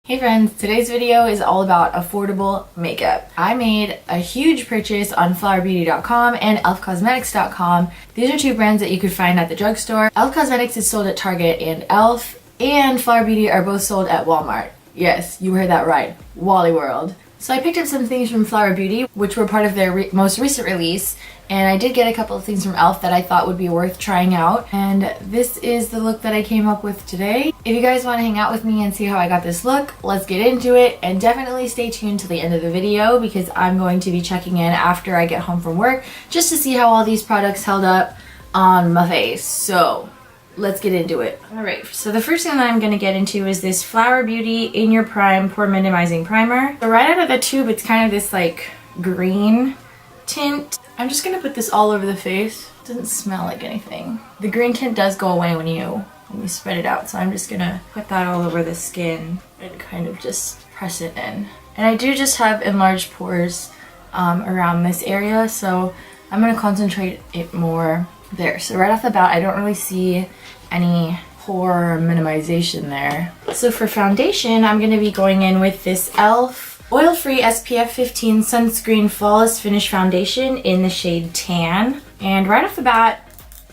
Hey friends, today's video is all about affordable makeup. I made a huge purchase on flowerbeauty.com and elfcosmetics.com. These are two brands that you could find at the drugstore. Elf Cosmetics is sold at Target and Elf, and Flower Beauty are both sold at Walmart. Yes, you heard that right, Wally World. So I picked up some things from Flower Beauty, which were part of their most recent release, and I did get a couple of things from Elf that I thought would be worth trying out, and this is the look that I came up with today. If you guys want to hang out with me and see how I got this look, let's get into it, and definitely stay tuned till the end of the video because I'm going to be checking in after I get home from work just to see how all these products held up on my face. So let's get into it. Alright, so the first thing that I'm going to get into is this Flower Beauty In Your Prime Pore Minimizing Primer. So right out of the tube, it's kind of this like green tint. I'm just going to put this all over the face. It doesn't smell like anything. The green tint does go away when you spread it out, so I'm just going to put that all over the skin and kind of just press it in. And I do just have enlarged pores around this area, so I'm going to concentrate it more there. So right off the bat, I don't really see any pore minimization there. So for foundation, I'm going to be going in with this Elf Oil-Free SPF 15 Sunscreen Flawless Finish Foundation in the shade Tan. And right off the bat,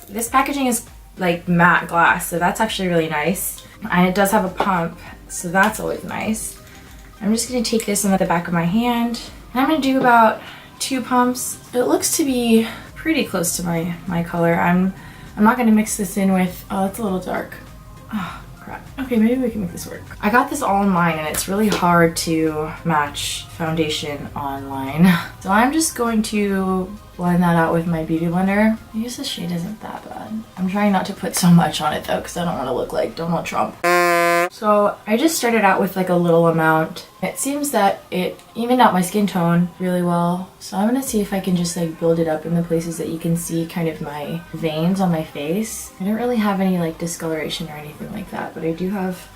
this packaging is like matte glass, so that's actually really nice. And it does have a pump, so that's always nice. I'm just going to take this in the back of my hand, and I'm going to do about 2 pumps. It looks to be pretty close to my color. I'm not going to mix this in with, oh, it's a little dark. Oh, crap. Okay, maybe we can make this work. I got this all online and it's really hard to match foundation online. So I'm just going to blend that out with my beauty blender. I guess the shade isn't that bad. I'm trying not to put so much on it though because I don't want to look like Donald Trump. So I just started out with like a little amount. It seems that it evened out my skin tone really well. So I'm gonna see if I can just like build it up in the places that you can see kind of my veins on my face. I don't really have any like discoloration or anything like that, but I do have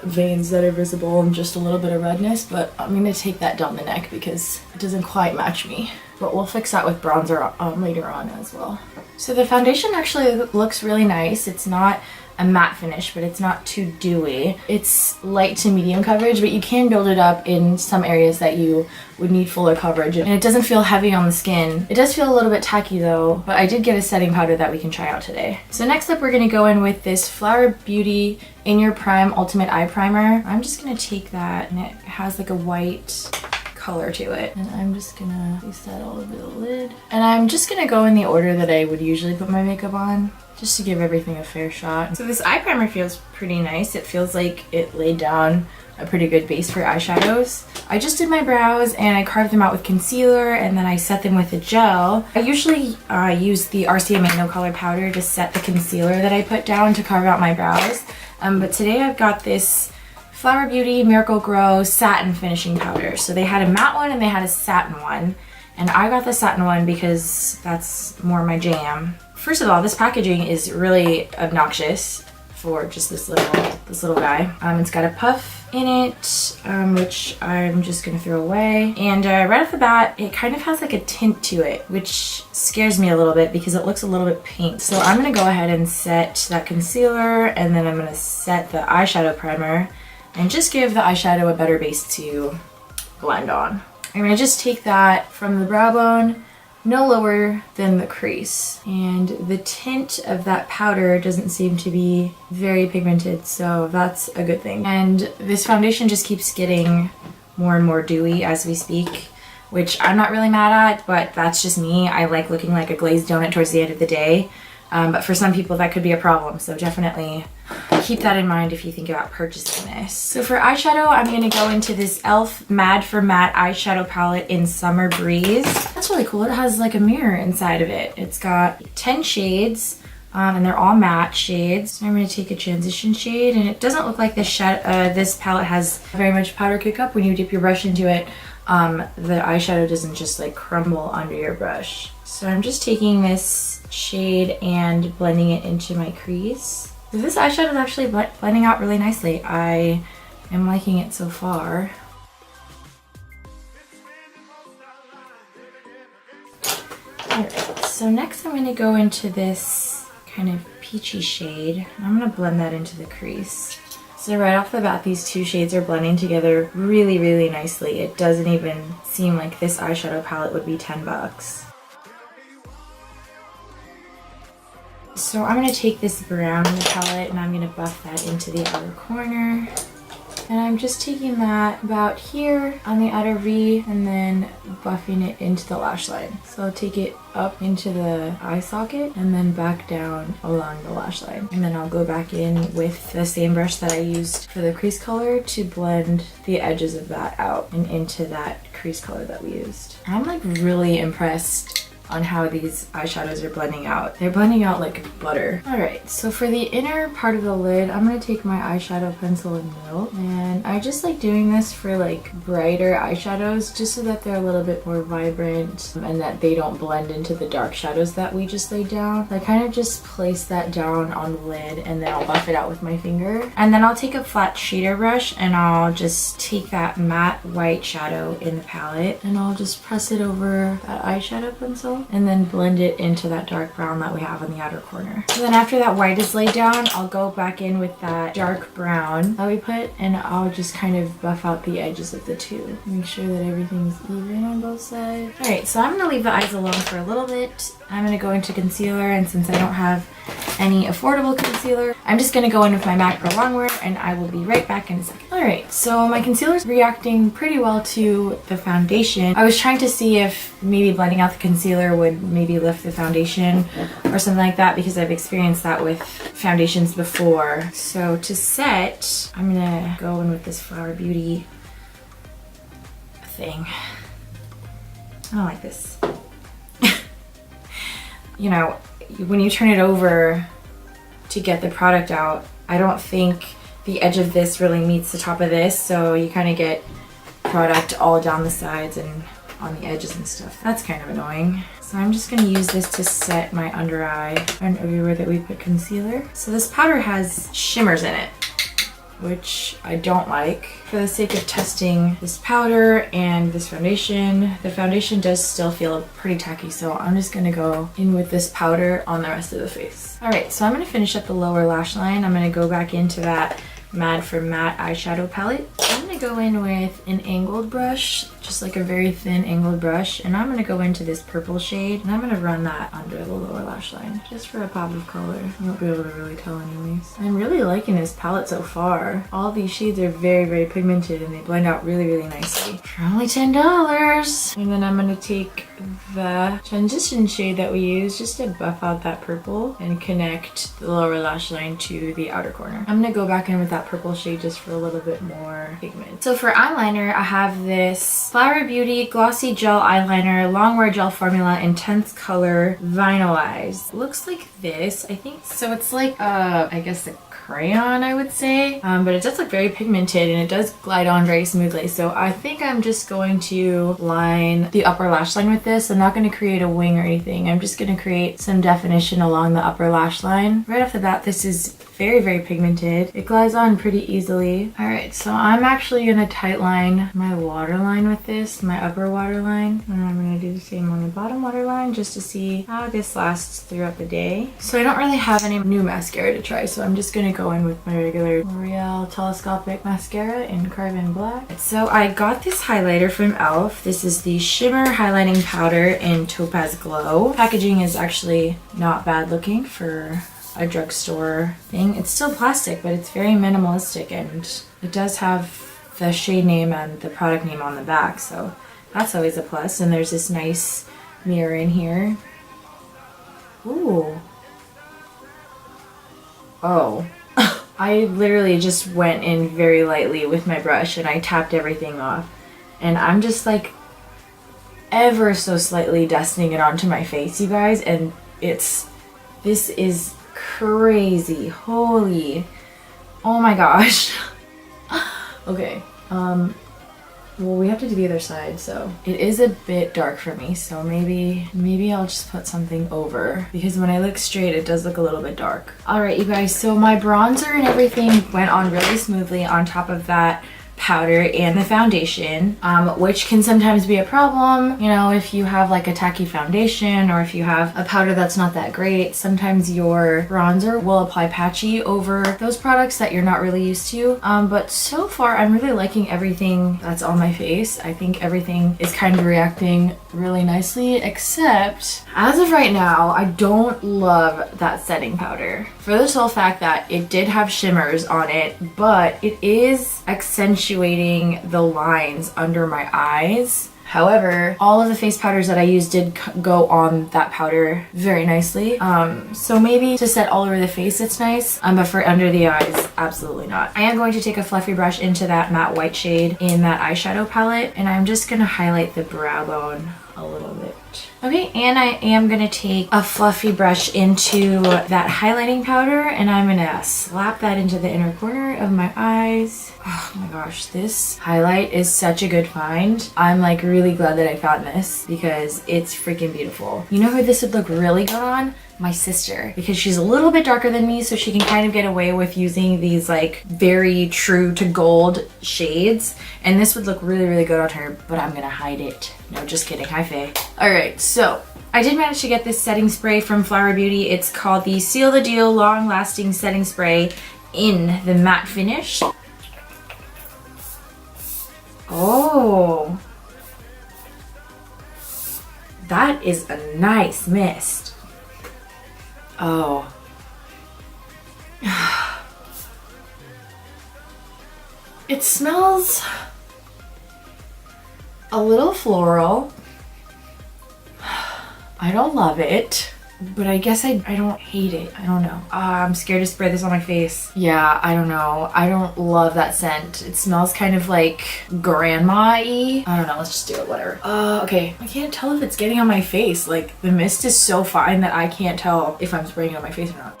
veins that are visible and just a little bit of redness, but I'm gonna take that down the neck because it doesn't quite match me. But we'll fix that with bronzer later on as well. So the foundation actually looks really nice. It's not a matte finish, but it's not too dewy. It's light to medium coverage, but you can build it up in some areas that you would need fuller coverage, and it doesn't feel heavy on the skin. It does feel a little bit tacky though, but I did get a setting powder that we can try out today. So next up, we're gonna go in with this Flower Beauty In Your Prime Ultimate Eye Primer. I'm just gonna take that, and it has like a white color to it, and I'm just gonna place that all over the lid. And I'm just gonna go in the order that I would usually put my makeup on, just to give everything a fair shot. So this eye primer feels pretty nice. It feels like it laid down a pretty good base for eyeshadows. I just did my brows and I carved them out with concealer, and then I set them with a gel. I usually use the RCMA No Color powder to set the concealer that I put down to carve out my brows. But today I've got this Flower Beauty Miracle Grow Satin Finishing Powder. So they had a matte one and they had a satin one. And I got the satin one because that's more my jam. First of all, this packaging is really obnoxious for just this little guy. It's got a puff in it, which I'm just gonna throw away. And right off the bat, it kind of has like a tint to it, which scares me a little bit because it looks a little bit pink. So I'm gonna go ahead and set that concealer, and then I'm gonna set the eyeshadow primer and just give the eyeshadow a better base to blend on. I'm gonna just take that from the brow bone, no lower than the crease. And the tint of that powder doesn't seem to be very pigmented, so that's a good thing. And this foundation just keeps getting more and more dewy as we speak, which I'm not really mad at, but that's just me. I like looking like a glazed donut towards the end of the day. But for some people that could be a problem, so definitely keep that in mind if you think about purchasing this. So for eyeshadow, I'm going to go into this Elf Mad for Matte eyeshadow palette in Summer Breeze. That's really cool. It has like a mirror inside of it. It's got 10 shades, and they're all matte shades. So I'm going to take a transition shade, and it doesn't look like this palette has very much powder kick up when you dip your brush into it. The eyeshadow doesn't just like crumble under your brush. So I'm just taking this shade and blending it into my crease. So this eyeshadow is actually blending out really nicely. I am liking it so far. Alright, so next I'm going to go into this kind of peachy shade. I'm going to blend that into the crease. So right off the bat, these two shades are blending together really, really nicely. It doesn't even seem like this eyeshadow palette would be 10 bucks. So I'm going to take this brown in the palette and I'm going to buff that into the outer corner. And I'm just taking that about here on the outer V and then buffing it into the lash line. So I'll take it up into the eye socket and then back down along the lash line. And then I'll go back in with the same brush that I used for the crease color to blend the edges of that out and into that crease color that we used. I'm like really impressed on how these eyeshadows are blending out. They're blending out like butter. Alright, so for the inner part of the lid, I'm going to take my eyeshadow pencil in the middle. And I just like doing this for like brighter eyeshadows just so that they're a little bit more vibrant and that they don't blend into the dark shadows that we just laid down. I kind of just place that down on the lid and then I'll buff it out with my finger. And then I'll take a flat shader brush and I'll just take that matte white shadow in the palette and I'll just press it over that eyeshadow pencil and then blend it into that dark brown that we have on the outer corner. So then after that white is laid down, I'll go back in with that dark brown that we put and I'll just kind of buff out the edges of the two. Make sure that everything's even on both sides. Alright, so I'm going to leave the eyes alone for a little bit. I'm going to go into concealer, and since I don't have any affordable concealer, I'm just going to go in with my MAC Pro-Longwear and I will be right back in a second. Alright, so my concealer's reacting pretty well to the foundation. I was trying to see if maybe blending out the concealer would maybe lift the foundation or something like that because I've experienced that with foundations before. So to set, I'm going to go in with this Flower Beauty thing. I don't like this. You know, when you turn it over to get the product out, I don't think the edge of this really meets the top of this, so you kind of get product all down the sides and on the edges and stuff. That's kind of annoying. So I'm just going to use this to set my under eye and everywhere that we put concealer. So this powder has shimmers in it, which I don't like. For the sake of testing this powder and this foundation, the foundation does still feel pretty tacky, so I'm just gonna go in with this powder on the rest of the face. Alright, so I'm gonna finish up the lower lash line. I'm gonna go back into that Mad for Matte eyeshadow palette. I'm gonna go in with an angled brush, just like a very thin angled brush, and I'm gonna go into this purple shade and I'm gonna run that under the lower lash line just for a pop of color. You won't be able to really tell anyways. I'm really liking this palette so far. All these shades are very, very pigmented and they blend out really, really nicely for only $10. And then I'm gonna take the transition shade that we used just to buff out that purple and connect the lower lash line to the outer corner. I'm gonna go back in with that purple shade just for a little bit more pigment. So for eyeliner, I have this Flower Beauty Glossy Gel Eyeliner, Longwear Gel Formula, Intense Color Vinyl Eyes. Looks like this, I think. So it's like, I guess a crayon, I would say. But it does look very pigmented and it does glide on very smoothly. So I think I'm just going to line the upper lash line with this. I'm not going to create a wing or anything. I'm just going to create some definition along the upper lash line. Right off the bat, this is very, very pigmented. It glides on pretty easily. Alright, so I'm actually going to tight line my waterline with this, my upper waterline. And I'm going to do the same on the bottom waterline just to see how this lasts throughout the day. So I don't really have any new mascara to try, so I'm just going to go in with my regular L'Oreal Telescopic mascara in Carbon Black. So I got this highlighter from e.l.f. This is the Shimmer Highlighting Powder in Topaz Glow. Packaging is actually not bad looking for a drugstore thing. It's still plastic, but it's very minimalistic and it does have the shade name and the product name on the back, so that's always a plus. And there's this nice mirror in here. Ooh. Oh. I literally just went in very lightly with my brush and I tapped everything off. And I'm just like ever so slightly dusting it onto my face, you guys, and this is crazy. Holy, oh my gosh. Okay, well, we have to do the other side, so it is a bit dark for me, so maybe I'll just put something over, because when I look straight it does look a little bit dark. Alright, you guys, so my bronzer and everything went on really smoothly on top of that powder and the foundation, which can sometimes be a problem, you know, if you have like a tacky foundation or if you have a powder that's not that great. Sometimes your bronzer will apply patchy over those products that you're not really used to, but so far I'm really liking everything that's on my face. I think everything is kind of reacting really nicely, except as of right now I don't love that setting powder for the sole fact that it did have shimmers on it, but it is accentuating the lines under my eyes. However, all of the face powders that I used did go on that powder very nicely. So maybe to set all over the face it's nice, but for under the eyes, absolutely not. I am going to take a fluffy brush into that matte white shade in that eyeshadow palette, and I'm just gonna highlight the brow bone a little bit. Okay, and I am gonna take a fluffy brush into that highlighting powder, and I'm gonna slap that into the inner corner of my eyes. Oh my gosh, this highlight is such a good find. I'm like really glad that I found this because it's freaking beautiful. You know who this would look really good on? My sister, because she's a little bit darker than me, so she can kind of get away with using these like very true to gold shades, and this would look really, really good on her, but I'm gonna hide it. No, just kidding. Hi, Faye. All right, so I did manage to get this setting spray from Flower Beauty. It's called the Seal the Deal Long Lasting Setting Spray in the matte finish. Oh, that is a nice mist. Oh. It smells a little floral. I don't love it, but I guess I don't hate it. I don't know. I'm scared to spray this on my face. Yeah, I don't know. I don't love that scent. It smells kind of like grandma-y. I don't know. Let's just do it. Whatever. Okay. I can't tell if it's getting on my face. Like, the mist is so fine that I can't tell if I'm spraying it on my face or not.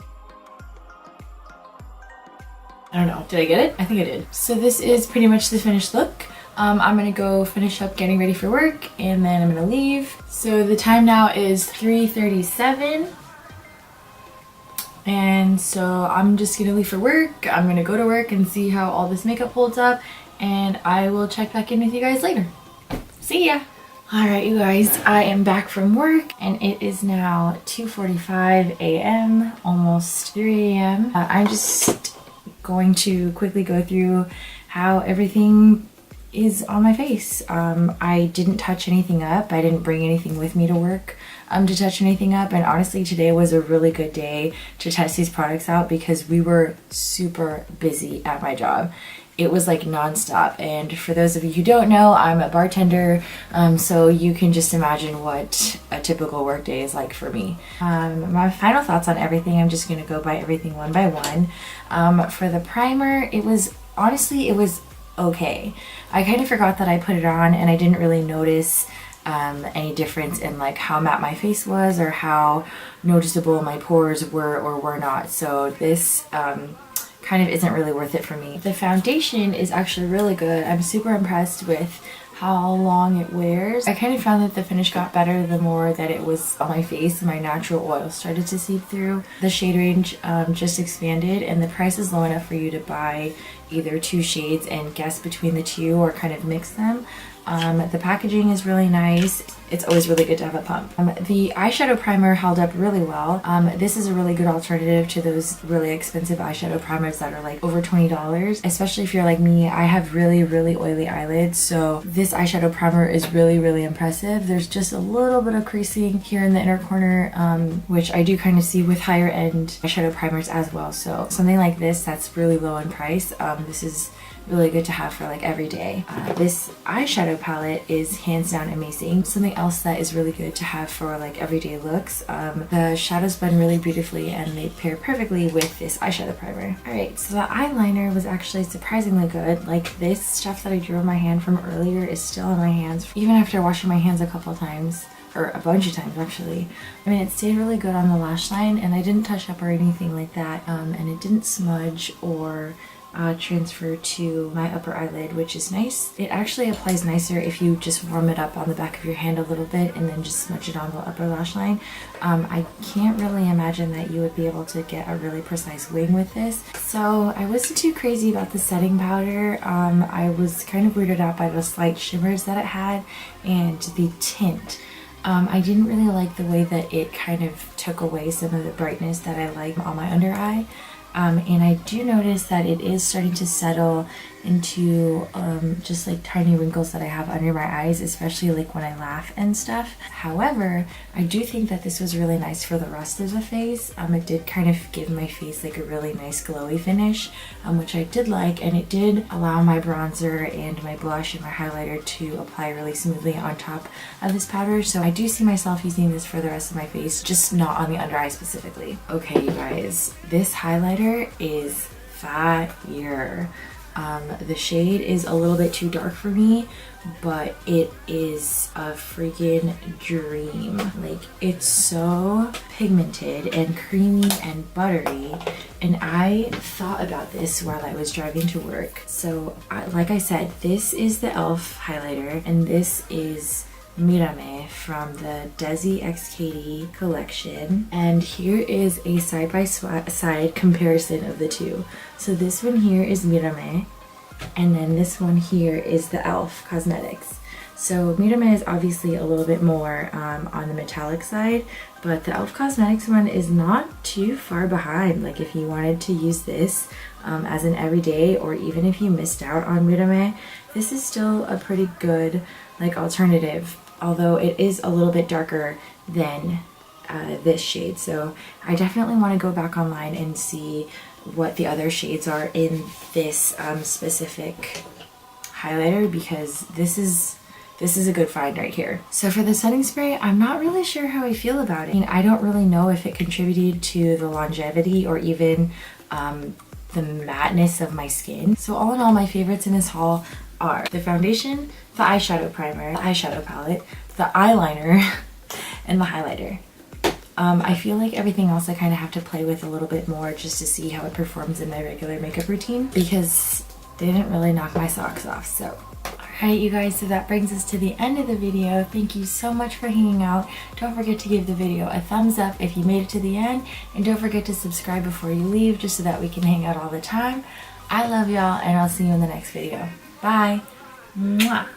I don't know. Did I get it? I think I did. So this is pretty much the finished look. I'm gonna go finish up getting ready for work and then I'm gonna leave. So the time now is 3:37. And so I'm just gonna leave for work. I'm gonna go to work and see how all this makeup holds up, and I will check back in with you guys later. See ya! Alright you guys, I am back from work and it is now 2:45 a.m. almost 3 a.m. I'm just going to quickly go through how everything is on my face. I didn't touch anything up. I didn't bring anything with me to work to touch anything up, and honestly today was a really good day to test these products out because we were super busy at my job. It was like non-stop, and for those of you who don't know, I'm a bartender, so you can just imagine what a typical work day is like for me. My final thoughts on everything, I'm just going to go by everything one by one. For the primer, it was okay. I kind of forgot that I put it on and I didn't really notice any difference in like how matte my face was or how noticeable my pores were or were not. So this kind of isn't really worth it for me. The foundation is actually really good. I'm super impressed with how long it wears. I kind of found that the finish got better the more that it was on my face and my natural oil started to seep through. The shade range just expanded, and the price is low enough for you to buy either 2 shades and guess between the 2 or kind of mix them. The packaging is really nice. It's always really good to have a pump. The eyeshadow primer held up really well. This is a really good alternative to those really expensive eyeshadow primers that are like over $20, especially if you're like me. I have really, really oily eyelids, so this eyeshadow primer is really, really impressive. There's just a little bit of creasing here in the inner corner, which I do kind of see with higher end eyeshadow primers as well. So something like this that's really low in price, this is really good to have for like every day. This eyeshadow palette is hands down amazing. Something else that is really good to have for like everyday looks. The shadows blend really beautifully and they pair perfectly with this eyeshadow primer. Alright, so the eyeliner was actually surprisingly good. Like this stuff that I drew on my hand from earlier is still on my hands, even after washing my hands a couple of times. Or a bunch of times actually. I mean, it stayed really good on the lash line and I didn't touch up or anything like that, and it didn't smudge or transfer to my upper eyelid, which is nice. It actually applies nicer if you just warm it up on the back of your hand a little bit and then just smudge it on the upper lash line. I can't really imagine that you would be able to get a really precise wing with this. So I wasn't too crazy about the setting powder. I was kind of weirded out by the slight shimmers that it had and the tint. I didn't really like the way that it kind of took away some of the brightness that I like on my under eye. And I do notice that it is starting to settle into just like tiny wrinkles that I have under my eyes, especially like when I laugh and stuff. However, I do think that this was really nice for the rest of the face. It did kind of give my face like a really nice glowy finish, which I did like, and it did allow my bronzer and my blush and my highlighter to apply really smoothly on top of this powder. So I do see myself using this for the rest of my face, just not on the under eye specifically. Okay, you guys, this highlighter is fire. The shade is a little bit too dark for me, but it is a freaking dream. Like, it's so pigmented and creamy and buttery, and I thought about this while I was driving to work. So like I said, this is the e.l.f. highlighter, and this is Mírame from the Desi x Katy collection, and here is a side-by-side comparison of the two. So this one here is Mírame, and then this one here is the e.l.f. Cosmetics. So Mírame is obviously a little bit more on the metallic side, but the e.l.f. Cosmetics one is not too far behind. Like, if you wanted to use this as an everyday, or even if you missed out on Mírame, this is still a pretty good like alternative, although it is a little bit darker than this shade. So I definitely want to go back online and see what the other shades are in this specific highlighter, because this is a good find right here. So for the setting spray, I'm not really sure how I feel about it. I mean, I don't really know if it contributed to the longevity or even the matte-ness of my skin. So all in all, my favorites in this haul are the foundation, the eyeshadow primer, the eyeshadow palette, the eyeliner, and the highlighter. I feel like everything else I kind of have to play with a little bit more just to see how it performs in my regular makeup routine, because they didn't really knock my socks off. So alright, you guys, so that brings us to the end of the video. Thank you so much for hanging out. Don't forget to give the video a thumbs up if you made it to the end, and don't forget to subscribe before you leave, just so that we can hang out all the time. I love y'all, and I'll see you in the next video. Bye. Mwah.